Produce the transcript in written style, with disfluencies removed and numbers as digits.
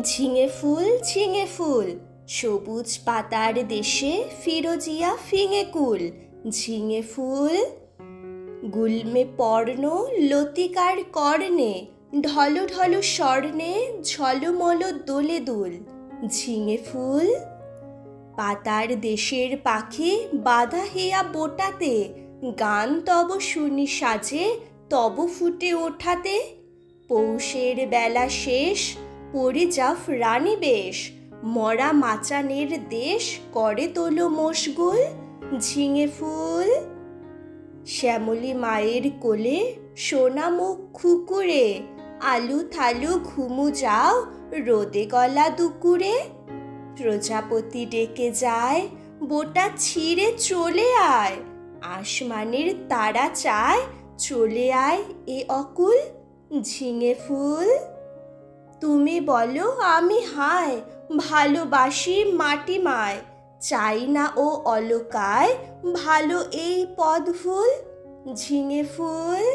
ঝিঙে ফুল সবুজ পাতার দেশে ফিরোজিয়া ফিঙে কুল। ঝিঙে ফুল গুলমে পর্ণ লতিকার কর্ণে, ঢল ঢল স্বর্ণে ঝলমল দোলে দুল। ঝিঙে ফুল পাতার দেশের পাখি বাধা হেয়া বোটাতে, গান তব শুনি সাজে তব ফুটে ওঠাতে। পৌষের বেলা শেষ পরিজাফ রানী বেশ, মরা মাচানের দেশ করে তোলো মশগুল। ঝিঙে ফুল শ্যামলী মায়ের কোলে সোনা মুখ খুকুরে, আলু থালু ঘুমু যাও রোদে গলা দুকুরে। প্রজাপতি ডেকে যায় বোটা ছিঁড়ে চলে আয়, আসমানের তারা চায় চলে আয় এ অকুল। ঝিঙে ফুল তুমি বলো আমি হায়, ভালোবাসি মাটি মায়, চাই না ও অলকায় ভালো এই পদ ফুল। ঝিঙে ফুল।